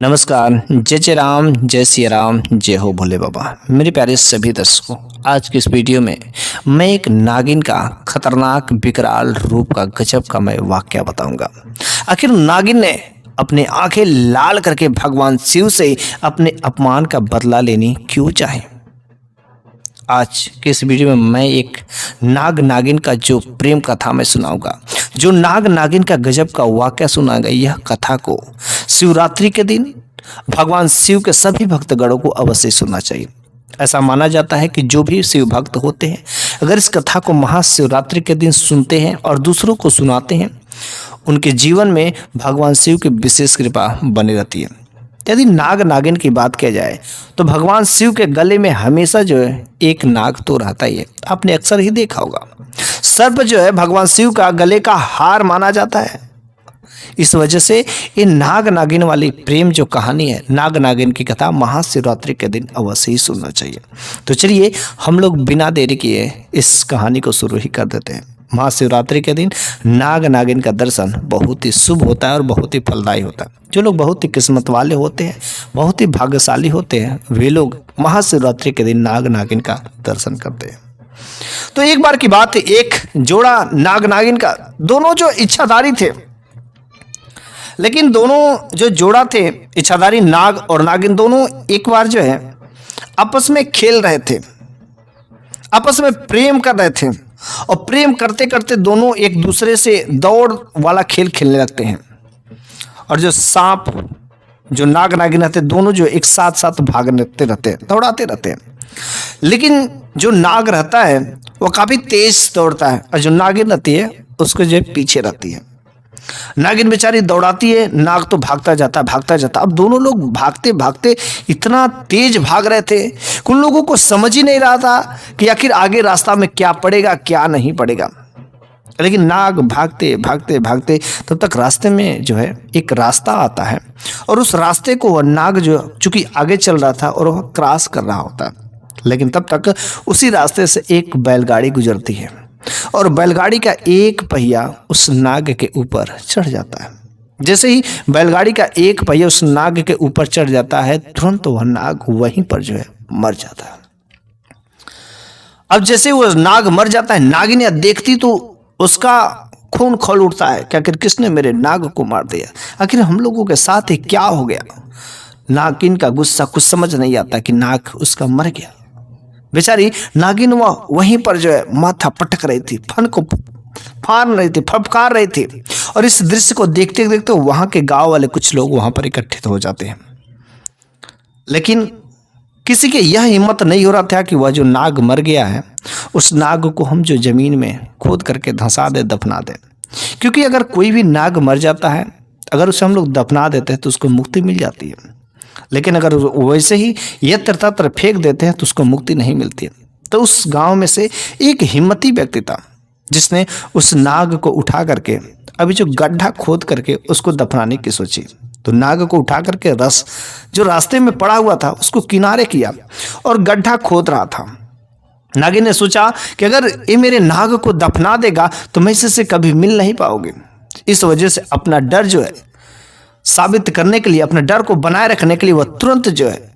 नमस्कार। जय जय राम, जय सिया राम, जय हो भोले बाबा। मेरे प्यारे सभी दर्शकों, आज की इस वीडियो में मैं एक नागिन का खतरनाक विकराल रूप का गजब का मैं वाकया बताऊंगा। आखिर नागिन ने अपने आंखें लाल करके भगवान शिव से अपने अपमान का बदला लेनी क्यों चाहे। आज के इस वीडियो में मैं एक नाग नागिन का जो प्रेम कथा मैं सुनाऊंगा, जो नाग नागिन का गजब का वाकया सुनाऊंगा। यह कथा को शिवरात्रि के दिन भगवान शिव के सभी भक्तगणों को अवश्य सुनना चाहिए। ऐसा माना जाता है कि जो भी शिव भक्त होते हैं, अगर इस कथा को महाशिवरात्रि के दिन सुनते हैं और दूसरों को सुनाते हैं, उनके जीवन में भगवान शिव की विशेष कृपा बनी रहती है। यदि नाग नागिन की बात किया जाए तो भगवान शिव के गले में हमेशा जो है एक नाग तो रहता ही है। आपने अक्सर ही देखा होगा, सर्प जो है भगवान शिव का गले का हार माना जाता है। इस वजह से ये नाग नागिन वाली प्रेम जो कहानी है, नाग नागिन की कथा महाशिवरात्रि के दिन अवश्य ही सुनना चाहिए। तो चलिए हम लोग बिना देरी किए इस कहानी को शुरू ही कर देते हैं। महाशिवरात्रि के दिन नाग नागिन का दर्शन बहुत ही शुभ होता है और बहुत ही फलदायी होता है। जो लोग बहुत ही किस्मत वाले होते हैं, बहुत ही भाग्यशाली होते हैं, वे लोग महाशिवरात्रि के दिन नाग नागिन का दर्शन करते हैं। तो एक बार की बात है, एक जोड़ा नाग नागिन का, दोनों जो इच्छाधारी थे, लेकिन दोनों जो जोड़ा थे इच्छाधारी नाग और नागिन, दोनों एक बार जो है आपस में खेल रहे थे, आपस में प्रेम कर रहे थे और प्रेम करते करते दोनों एक दूसरे से दौड़ वाला खेल खेलने लगते हैं। और जो सांप जो नाग नागिन रहते हैं, दोनों जो एक साथ साथ भागते रहते हैं, दौड़ाते रहते हैं। लेकिन जो नाग रहता है वो काफी तेज दौड़ता है और जो नागिन रहती है उसको जो पीछे रहती है। नागिन बेचारी दौड़ाती है, नाग तो भागता जाता भागता जाता। अब दोनों लोग भागते भागते इतना तेज भाग रहे थे कि उन लोगों को समझ ही नहीं रहा था कि आखिर आगे रास्ता में क्या पड़ेगा क्या नहीं पड़ेगा। लेकिन नाग भागते भागते भागते तब तक रास्ते में जो है एक रास्ता आता है और उस रास्ते को वह नाग जो चूंकि आगे चल रहा था और वह क्रॉस कर रहा होता है। लेकिन तब तक उसी रास्ते से एक बैलगाड़ी गुजरती है और बैलगाड़ी का एक पहिया उस नाग के ऊपर चढ़ जाता है। जैसे ही बैलगाड़ी का एक पहिया उस नाग के ऊपर चढ़ जाता है, तुरंत वह नाग वहीं पर जो है मर जाता है। अब जैसे वो नाग मर जाता है, नागिन देखती तो उसका खून खौल उठता है कि आखिर किसने मेरे नाग को मार दिया, आखिर हम लोगों के साथ ही क्या हो गया। नागिन का गुस्सा कुछ समझ नहीं आता कि नाग उसका मर गया। बेचारी नागिन वहीं पर जो है माथा पटक रही थी, फन को फाड़ रही थी, फटकार रही थी। और इस दृश्य को देखते देखते वहां के गांव वाले कुछ लोग वहां पर इकट्ठित हो जाते हैं। लेकिन किसी के यह हिम्मत नहीं हो रहा था कि वह जो नाग मर गया है उस नाग को हम जो जमीन में खोद करके धंसा दे, दफना दे। क्योंकि अगर कोई भी नाग मर जाता है, अगर उसे हम लोग दफना देते हैं तो उसको मुक्ति मिल जाती है। लेकिन अगर वैसे ही यत्र तत्र फेंक देते हैं तो उसको मुक्ति नहीं मिलती है। तो उस गांव में से एक हिम्मती व्यक्ति था जिसने उस नाग को उठा करके अभी जो गड्ढा खोद करके उसको दफनाने की सोची। तो नाग को उठा करके जो रास्ते में पड़ा हुआ था उसको किनारे किया और गड्ढा खोद रहा था। नागिन ने सोचा कि अगर ये मेरे नाग को दफना देगा तो मैं इससे कभी मिल नहीं पाओगे। इस वजह से अपना डर जो है साबित करने के लिए, अपने डर को बनाए रखने के लिए वह तुरंत जो है,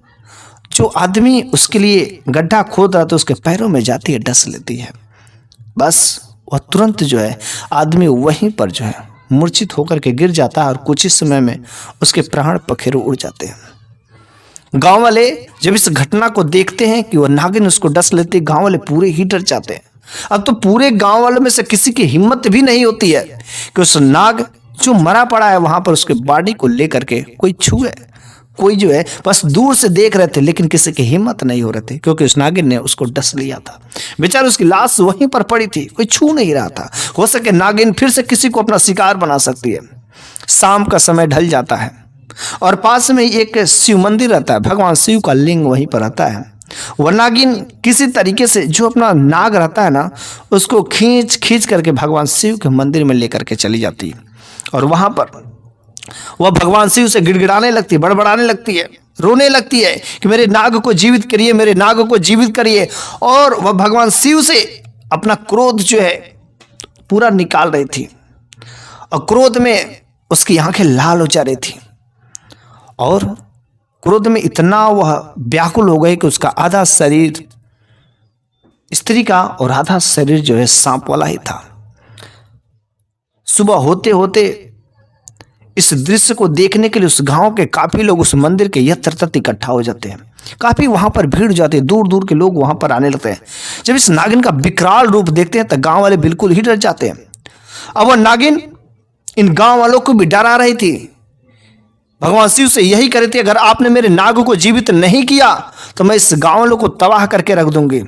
जो आदमी उसके लिए गड्ढा खोद रहा था उसके पैरों में जाती है, डस लेती है। बस वह तुरंत जो है आदमी वहीं पर जो है मूर्छित होकर के गिर जाता है और कुछ ही समय में उसके प्राण पखेरु उड़ जाते हैं। गांव वाले जब इस घटना को देखते हैं कि वह नागिन उसको डस लेती है, गांव वाले पूरे ही डर जाते हैं। अब तो पूरे गांव वालों में से किसी की हिम्मत भी नहीं होती है कि उस नाग जो मरा पड़ा है वहां पर उसके बॉडी को लेकर के कोई छुए। कोई जो है बस दूर से देख रहे थे, लेकिन किसी की हिम्मत नहीं हो रही थी क्योंकि उस नागिन ने उसको डस लिया था। बेचारा उसकी लाश वहीं पर पड़ी थी, कोई छू नहीं रहा था। हो सके नागिन फिर से किसी को अपना शिकार बना सकती है। शाम का समय ढल जाता है और पास में एक शिव मंदिर रहता है, भगवान शिव का लिंग वहीं पर रहता है। वह नागिन किसी तरीके से जो अपना नाग रहता है ना, उसको खींच खींच करके भगवान शिव के मंदिर में लेकर के चली जाती है। और वहां पर वह भगवान शिव से गिड़गिड़ाने लगती है, बड़बड़ाने लगती है, रोने लगती है कि मेरे नाग को जीवित करिए, मेरे नाग को जीवित करिए। और वह भगवान शिव से अपना क्रोध जो है पूरा निकाल रही थी और क्रोध में उसकी आंखें लाल हो जा रही थी और क्रोध में इतना वह व्याकुल हो गए कि उसका आधा शरीर स्त्री का और आधा शरीर जो है सांप वाला ही था। सुबह होते होते इस दृश्य को देखने के लिए उस गांव के काफी लोग उस मंदिर के यत्र तत्र इकट्ठा हो जाते हैं। काफी वहां पर भीड़ जाती है, दूर दूर के लोग वहां पर आने लगते हैं। जब इस नागिन का विकराल रूप देखते हैं तो गांव वाले बिल्कुल ही डर जाते हैं। अब वह नागिन इन गांव वालों को भी डरा रही थी। भगवान शिव से यही कह रही थी, अगर आपने मेरे नाग को जीवित नहीं किया तो मैं इस गांव वालों को तबाह करके रख दूंगी।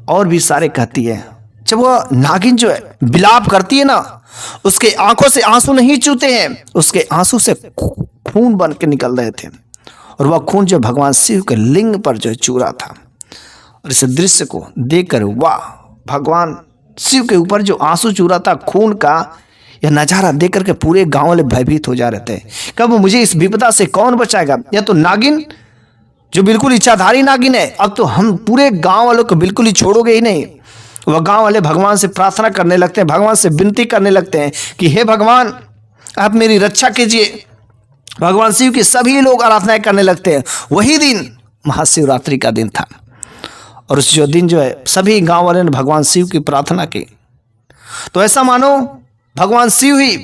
और भी सारे कहती है। जब वह नागिन जो है विलाप करती है ना, उसके आंखों से आंसू नहीं चूते हैं, उसके आंसू से खून बन के निकल रहे थे। और वह खून जो भगवान शिव के लिंग पर जो चू रहा था। और इस दृश्य को देखकर वाह, भगवान शिव के ऊपर जो आंसू चू रहा था खून का, यह नजारा देख करके पूरे गांव वाले भयभीत हो जा रहे थे। कब मुझे इस विपदा से कौन बचाएगा? या तो नागिन जो बिल्कुल इच्छाधारी नागिन है, अब तो हम पूरे गांव वालों को बिल्कुल ही छोड़ोगे ही नहीं। वह गांव वाले भगवान से प्रार्थना करने लगते हैं, भगवान से विनती करने लगते हैं कि हे भगवान, आप मेरी रक्षा कीजिए। भगवान शिव के सभी लोग आराधनाएं करने लगते हैं। वही दिन महाशिवरात्रि का दिन था। और उस जो दिन जो है सभी गांव वाले ने भगवान शिव की प्रार्थना की। तो ऐसा मानो भगवान शिव ही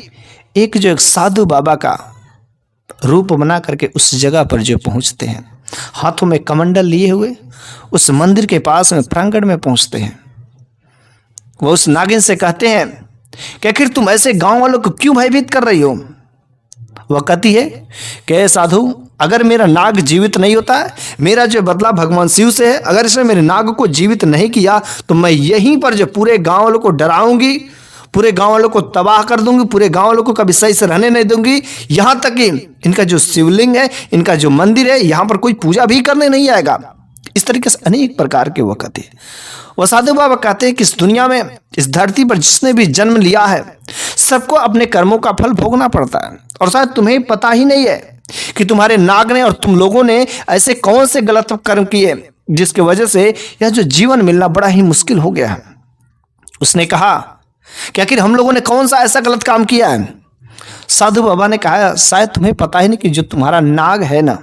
एक साधु बाबा का रूप बना करके उस जगह पर जो पहुंचते हैं, हाथों में कमंडल लिए हुए उस मंदिर के पास में प्रांगण में पहुंचते हैं। वो उस नागिन से कहते हैं कि आखिर तुम ऐसे गांव वालों को क्यों भयभीत कर रही हो? वह कहती है कि साधु, अगर मेरा नाग जीवित नहीं होता है, मेरा जो बदला भगवान शिव से है, अगर इसने मेरे नाग को जीवित नहीं किया तो मैं यहीं पर जो पूरे गांव वालों को डराऊंगी, पूरे गांव वालों को तबाह कर दूंगी, पूरे गांव वालों को कभी सही से रहने नहीं दूंगी। यहां तक कि इनका जो शिवलिंग है, इनका जो मंदिर है, यहां पर कोई पूजा भी करने नहीं आएगा। इस तरीके से अनेक प्रकार के वो कहते हैं। वह साधु बाबा कहते हैं कि इस दुनिया में, इस धरती पर जिसने भी जन्म लिया है, सबको अपने कर्मों का फल भोगना पड़ता है। और शायद तुम्हें पता ही नहीं है कि तुम्हारे नाग ने और तुम लोगों ने ऐसे कौन से गलत कर्म किए जिसकी वजह से यह जो जीवन मिलना बड़ा ही मुश्किल हो गया है। उसने कहा कि आखिर हम लोगों ने कौन सा ऐसा गलत काम किया है? साधु बाबा ने कहा, शायद तुम्हें पता ही नहीं कि जो तुम्हारा नाग है ना,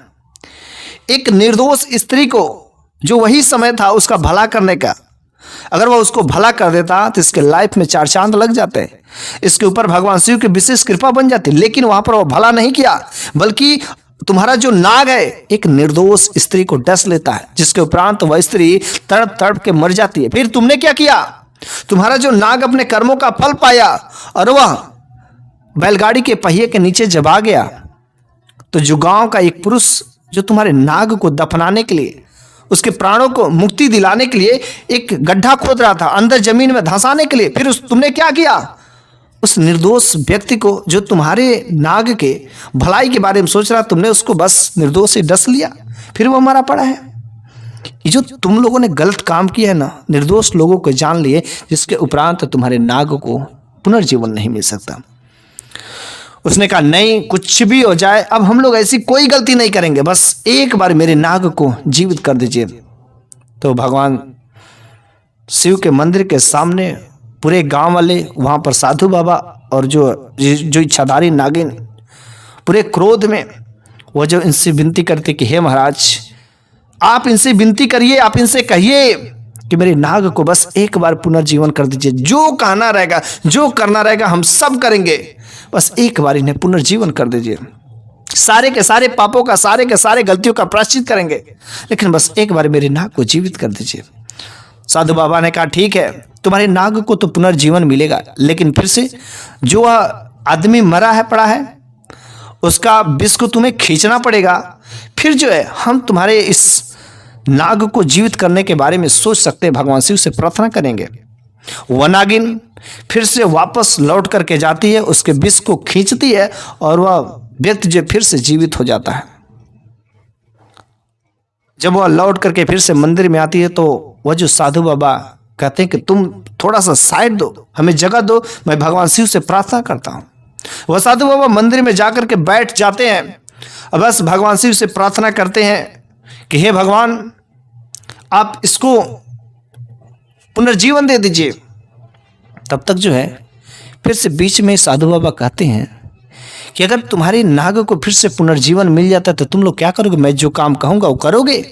एक निर्दोष स्त्री को, जो वही समय था उसका भला करने का, अगर वह उसको भला कर देता तो इसके लाइफ में 4 चांद लग जाते, इसके ऊपर भगवान शिव की विशेष कृपा बन जाती। लेकिन वहां पर वह भला नहीं किया, बल्कि तुम्हारा जो नाग है एक निर्दोष स्त्री को डस लेता है, जिसके उपरांत वह स्त्री तड़प तड़प के मर जाती है। फिर तुमने क्या किया? तुम्हारा जो नाग अपने कर्मों का फल पाया और वह बैलगाड़ी के पहिए के नीचे जब आ गया, तो जो गांव का एक पुरुष जो तुम्हारे नाग को दफनाने के लिए, उसके प्राणों को मुक्ति दिलाने के लिए एक गड्ढा खोद रहा था, अंदर जमीन में धंसाने के लिए, फिर तुमने क्या किया? उस निर्दोष व्यक्ति को, जो तुम्हारे नाग के भलाई के बारे में सोच रहा, तुमने उसको बस निर्दोष से डस लिया, फिर वो मरा पड़ा है। ये जो तुम लोगों ने गलत काम किया है ना, निर्दोष लोगों को जान लिए, जिसके उपरांत तुम्हारे नाग को पुनर्जीवन नहीं मिल सकता। उसने कहा, नहीं, कुछ भी हो जाए, अब हम लोग ऐसी कोई गलती नहीं करेंगे, बस एक बार मेरे नाग को जीवित कर दीजिए। तो भगवान शिव के मंदिर के सामने पूरे गांव वाले, वहां पर साधु बाबा और जो इच्छाधारी नागिन पूरे क्रोध में, वो जो इनसे विनती करते कि हे महाराज, आप इनसे विनती करिए, आप इनसे कहिए कि मेरे नाग को बस एक बार पुनर्जीवन कर दीजिए। जो कहना रहेगा, जो करना रहेगा, हम सब करेंगे, बस एक बार इन्हें पुनर्जीवन कर दीजिए। सारे के सारे पापों का, सारे के सारे गलतियों का प्रायश्चित करेंगे, लेकिन बस एक बार मेरे नाग को जीवित कर दीजिए। साधु बाबा ने कहा, ठीक है, तुम्हारे नाग को तो पुनर्जीवन मिलेगा, लेकिन फिर से जो आदमी मरा है, पड़ा है, उसका विष को तुम्हें खींचना पड़ेगा। फिर जो है हम तुम्हारे इस नाग को जीवित करने के बारे में सोच सकते हैं, भगवान शिव से प्रार्थना करेंगे। वह नागिन फिर से वापस लौट करके जाती है, उसके विष को खींचती है और वह व्यक्ति जो फिर से जीवित हो जाता है। जब वह लौट करके फिर से मंदिर में आती है, तो वह जो साधु बाबा कहते हैं कि तुम थोड़ा सा साइड दो, हमें जगह दो, मैं भगवान शिव से प्रार्थना करता हूँ। वह साधु बाबा मंदिर में जाकर के बैठ जाते हैं और बस भगवान शिव से प्रार्थना करते हैं कि हे भगवान, आप इसको पुनर्जीवन दे दीजिए। तब तक जो है फिर से बीच में साधु बाबा कहते हैं कि अगर तुम्हारी नाग को फिर से पुनर्जीवन मिल जाता तो तुम लोग क्या करोगे? मैं जो काम कहूँगा वो करोगे?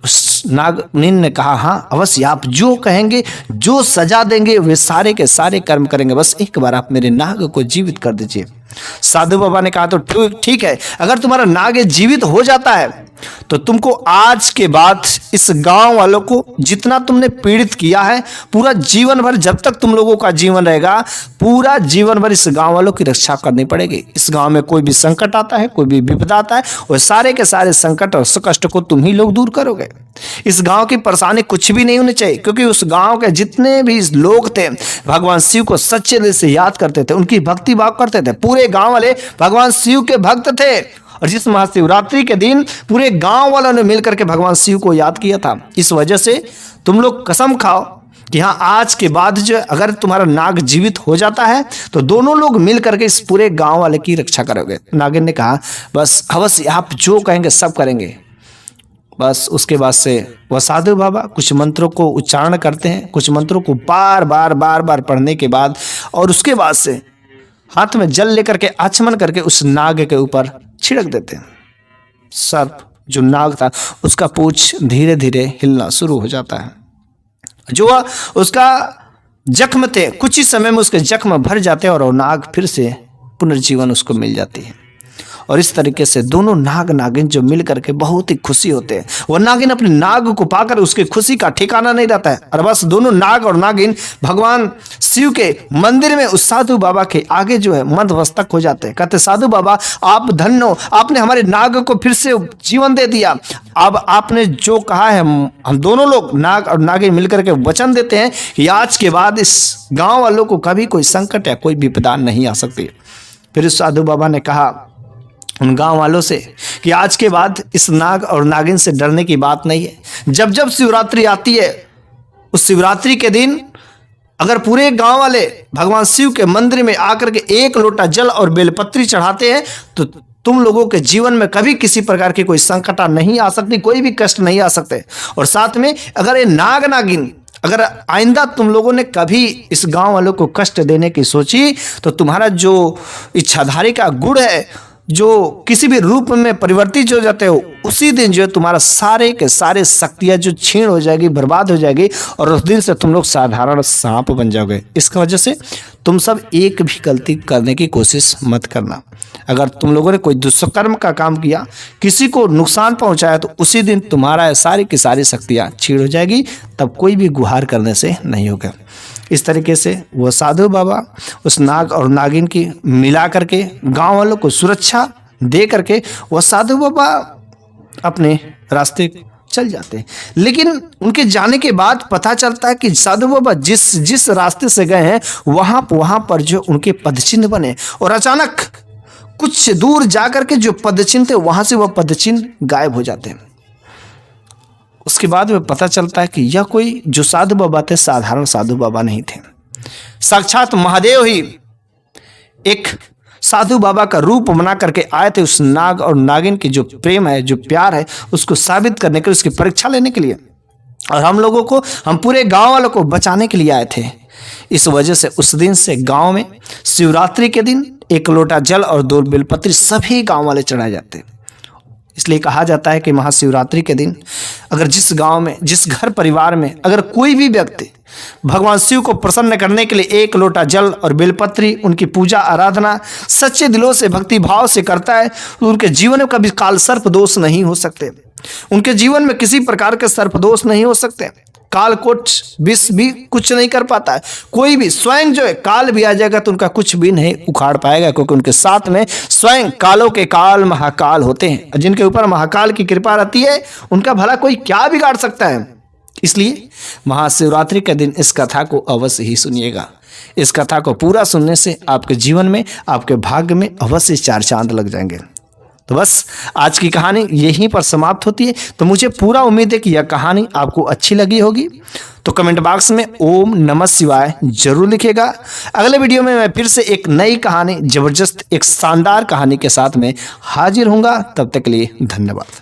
उस नागिन ने कहा, हाँ अवश्य, आप जो कहेंगे, जो सजा देंगे वे सारे के सारे कर्म करेंगे, बस एक बार आप मेरे नाग को जीवित कर दीजिए। साधु बाबा ने कहा, तो ठीक है, अगर तुम्हारा नाग जीवित हो जाता है तो तुमको आज के बाद इस गांव वालों को जितना तुमने पीड़ित किया है, पूरा जीवन भर, जब तक तुम लोगों का जीवन रहेगा, पूरा जीवन भर इस गांव वालों की रक्षा करनी पड़ेगी। इस गांव में कोई भी संकट आता है, कोई भी विपदा आता है, वो सारे के सारे संकट और कष्ट को तुम ही लोग दूर करोगे। इस गांव की परेशानी कुछ भी नहीं होनी चाहिए, क्योंकि उस गांव के जितने भी लोग थे भगवान शिव को सच्चे दिल से याद करते थे, उनकी भक्ति भाव करते थे। पूरे गांव वाले भगवान शिव के भक्त थे, और जिस महाशिवरात्रि के दिन पूरे गांव वालों ने मिलकर के भगवान शिव को याद किया था। इस वजह से तुम लोग कसम खाओ कि हाँ, आज के बाद जो अगर तुम्हारा नाग जीवित हो जाता है तो दोनों लोग मिल करके इस पूरे गांव वाले की रक्षा करोगे। नागिन ने कहा, बस अवश्य, आप जो कहेंगे सब करेंगे। बस उसके बाद से वह साधु बाबा कुछ मंत्रों को उच्चारण करते हैं, कुछ मंत्रों को बार बार पढ़ने के बाद, और उसके बाद से हाथ में जल लेकर के आचमन करके उस नाग के ऊपर छिड़क देते हैं। सर्प जो नाग था उसका पूंछ धीरे धीरे हिलना शुरू हो जाता है। जो उसका जख्म थे, कुछ ही समय में उसके जख्म भर जाते हैं और वो नाग फिर से पुनर्जीवन उसको मिल जाती है। और इस तरीके से दोनों नाग नागिन जो मिल करके बहुत ही खुशी होते हैं। वह नागिन अपने नाग को पाकर उसकी खुशी का ठिकाना नहीं रहता है, और बस दोनों नाग और नागिन भगवान शिव के मंदिर में उस साधु बाबा के आगे जो है मस्तक हो जाते हैं। कहते, साधु बाबा आप धन्य हो, आपने हमारे नाग को फिर से जीवन दे दिया। अब आपने जो कहा है, हम दोनों लोग नाग और नागिन मिलकर के वचन देते हैं कि आज के बाद इस गाँव वालों को कभी कोई संकट या कोई विपदा नहीं आ सकती। फिर उस साधु बाबा ने कहा उन गांव वालों से कि आज के बाद इस नाग और नागिन से डरने की बात नहीं है। जब जब शिवरात्रि आती है, उस शिवरात्रि के दिन अगर पूरे गांव वाले भगवान शिव के मंदिर में आकर के एक लोटा जल और बेलपत्री चढ़ाते हैं तो तुम लोगों के जीवन में कभी किसी प्रकार की कोई संकट नहीं आ सकती, कोई भी कष्ट नहीं आ सकते। और साथ में अगर ये नाग नागिन अगर आइंदा तुम लोगों ने कभी इस गांव वालों को कष्ट देने की सोची तो तुम्हारा जो इच्छाधारी का गुण है, जो किसी भी रूप में परिवर्तित हो जाते हो, उसी दिन जो है तुम्हारा सारे के सारे शक्तियां जो छीण हो जाएगी, बर्बाद हो जाएगी, और उस दिन से तुम लोग साधारण सांप बन जाओगे। इसकी वजह से तुम सब एक भी गलती करने की कोशिश मत करना। अगर तुम लोगों ने कोई दुष्कर्म का काम किया, किसी को नुकसान पहुंचाया, तो उसी दिन तुम्हारा सारी की सारी शक्तियां छीण हो जाएगी, तब कोई भी गुहार करने से नहीं होगा। इस तरीके से वो साधु बाबा उस नाग और नागिन की मिला करके गांव वालों को सुरक्षा दे करके वो साधु बाबा अपने रास्ते चल जाते हैं। लेकिन उनके जाने के बाद पता चलता है कि साधु बाबा जिस रास्ते से गए हैं वहां पर जो उनके पदचिन्ह बने, और अचानक कुछ दूर जाकर के जो पदचिन्ह थे वहां से वह पदचिन्ह गायब हो जाते हैं। उसके बाद में पता चलता है कि यह कोई जो साधु बाबा थे साधारण साधु बाबा नहीं थे, साक्षात महादेव ही एक साधु बाबा का रूप बना करके आए थे उस नाग और नागिन की जो प्रेम है, जो प्यार है, उसको साबित करने के लिए, उसकी परीक्षा लेने के लिए, और हम पूरे गांव वालों को बचाने के लिए आए थे। इस वजह से उस दिन से गांव में शिवरात्रि के दिन एक लोटा जल और 2 बेलपत्री सभी गांव वाले चढ़ाए जाते हैं। इसलिए कहा जाता है कि महाशिवरात्रि के दिन अगर जिस गांव में, जिस घर परिवार में अगर कोई भी व्यक्ति भगवान शिव को प्रसन्न करने के लिए एक लोटा जल और बेलपत्री, उनकी पूजा आराधना सच्चे दिलों से भक्ति भाव से करता है, तो उनके जीवन में कभी काल सर्प दोष नहीं हो सकते। उनके जीवन में किसी प्रकार के सर्प दोष नहीं हो सकते। काल कोट विष भी कुछ नहीं कर पाता है। कोई भी स्वयं जो है काल भी आ जाएगा तो उनका कुछ भी नहीं उखाड़ पाएगा, क्योंकि उनके साथ में स्वयं कालों के काल महाकाल होते हैं। जिनके ऊपर महाकाल की कृपा रहती है उनका भला कोई क्या बिगाड़ सकता है। इसलिए महाशिवरात्रि के दिन इस कथा को अवश्य ही सुनिएगा। इस कथा को पूरा सुनने से आपके जीवन में, आपके भाग्य में अवश्य 4 चांद लग जाएंगे। तो बस आज की कहानी यहीं पर समाप्त होती है। तो मुझे पूरा उम्मीद है कि यह कहानी आपको अच्छी लगी होगी। तो कमेंट बॉक्स में ओम नमः शिवाय जरूर लिखिएगा। अगले वीडियो में मैं फिर से एक नई कहानी, जबरदस्त एक शानदार कहानी के साथ में हाजिर होऊंगा। तब तक के लिए धन्यवाद।